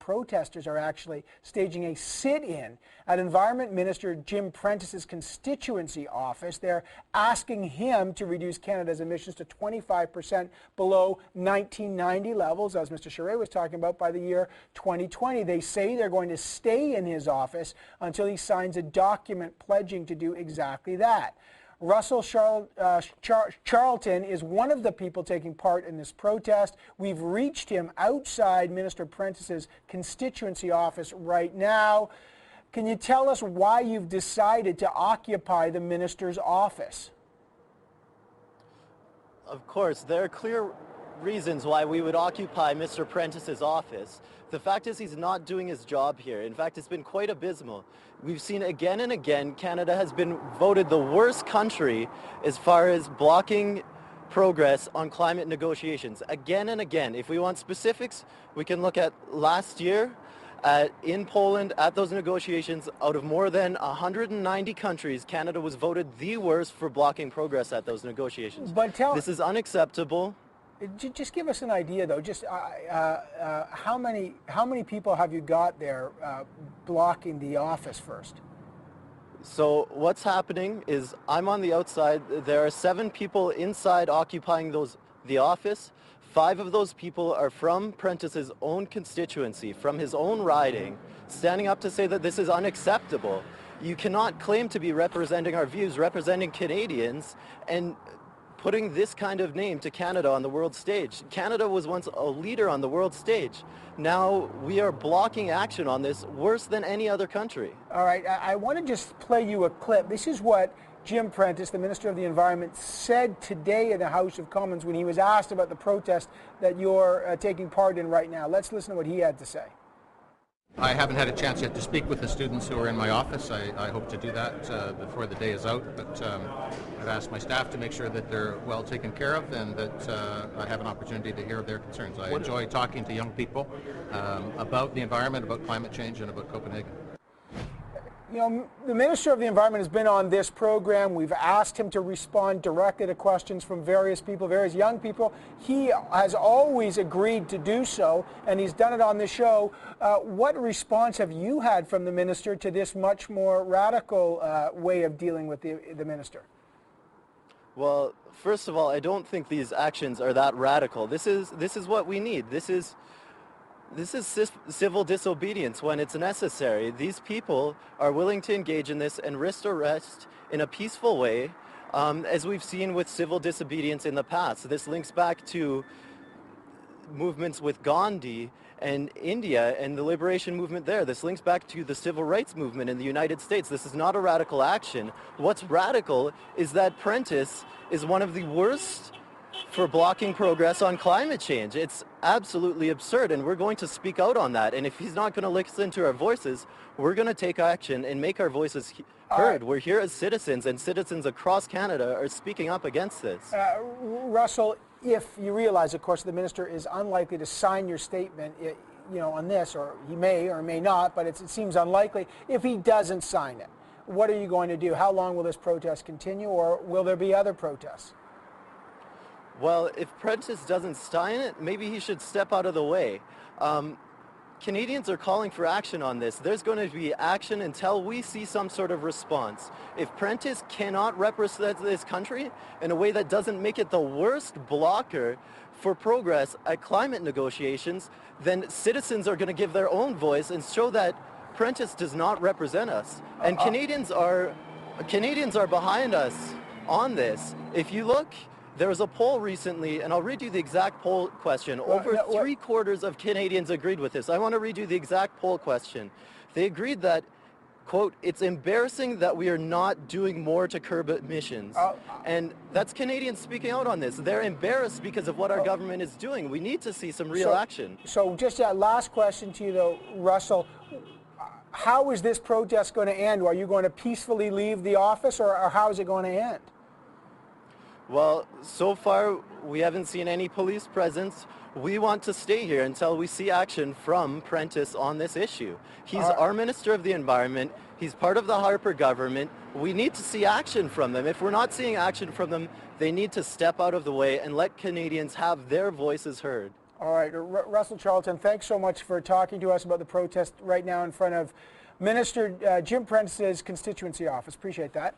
protesters are actually staging a sit-in at Environment Minister Jim Prentice's constituency office. They're asking him to reduce Canada's emissions to 25% below 1990 levels, as Mr. Charest was talking about, by the year 2020. They say they're going to stay in his office until he signs a document pledging to do exactly that. Russell Charlton is one of the people taking part in this protest. We've reached him outside Minister Prentice's constituency office right now. Can you tell us why you've decided to occupy the minister's office? Of course, there are clear reasons why we would occupy Mr. Prentice's office. The fact is he's not doing his job here. In fact, it's been quite abysmal. We've seen again and again Canada has been voted the worst country as far as blocking progress on climate negotiations. Again and again. If we want specifics, we can look at last year in Poland at those negotiations. Out of more than 190 countries, Canada was voted the worst for blocking progress at those negotiations. This is unacceptable. Just give us an idea, though. Just how many people have you got there blocking the office first? So what's happening is I'm on the outside. There are 7 people inside occupying the office. 5 of those people are from Prentice's own constituency, from his own riding, standing up to say that this is unacceptable. You cannot claim to be representing our views, representing Canadians, and putting this kind of name to Canada on the world stage. Canada was once a leader on the world stage. Now we are blocking action on this worse than any other country. All right, I want to just play you a clip. This is what Jim Prentice, the Minister of the Environment, said today in the House of Commons when he was asked about the protest that you're taking part in right now. Let's listen to what he had to say. I haven't had a chance yet to speak with the students who are in my office. I hope to do that before the day is out, but I've asked my staff to make sure that they're well taken care of and that I have an opportunity to hear their concerns. I enjoy talking to young people about the environment, about climate change, and about Copenhagen. You know, the Minister of the Environment has been on this program. We've asked him to respond directly to questions from various people, various young people. He has always agreed to do so, and he's done it on the show. What response have you had from the Minister to this much more radical way of dealing with the Minister? Well, first of all, I don't think these actions are that radical. This is what we need. This is civil disobedience when it's necessary. These people are willing to engage in this and risk arrest in a peaceful way, as we've seen with civil disobedience in the past. This links back to movements with Gandhi and India and the liberation movement there. This links back to the civil rights movement in the United States. This is not a radical action. What's radical is that Prentice is one of the worst for blocking progress on climate change. It's absolutely absurd, and we're going to speak out on that. And if he's not going to listen to our voices, we're going to take action and make our voices heard. We're here as citizens, and citizens across Canada are speaking up against this. Russell, if you realize, of course, the Minister is unlikely to sign your statement, you know, on this, or he may or may not, but it seems unlikely. If he doesn't sign it, what are you going to do? How long will this protest continue, or will there be other protests? Well, if Prentice doesn't sign it, maybe he should step out of the way. Canadians are calling for action on this. There's going to be action until we see some sort of response. If Prentice cannot represent this country in a way that doesn't make it the worst blocker for progress at climate negotiations, then citizens are going to give their own voice and show that Prentice does not represent us. And Canadians are behind us on this. If you look, there was a poll recently, and I'll read you the exact poll question. Over 3/4 of Canadians agreed with this. I want to read you the exact poll question. They agreed that, quote, it's embarrassing that we are not doing more to curb emissions. And that's Canadians speaking out on this. They're embarrassed because of what our government is doing. We need to see some real action. So just that last question to you, though, Russell. How is this protest going to end? Are you going to peacefully leave the office, or how is it going to end? Well, so far, we haven't seen any police presence. We want to stay here until we see action from Prentice on this issue. He's our Minister of the Environment. He's part of the Harper government. We need to see action from them. If we're not seeing action from them, they need to step out of the way and let Canadians have their voices heard. All right, Russell Charlton, thanks so much for talking to us about the protest right now in front of Minister Jim Prentice's constituency office. Appreciate that.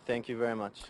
Thank you very much.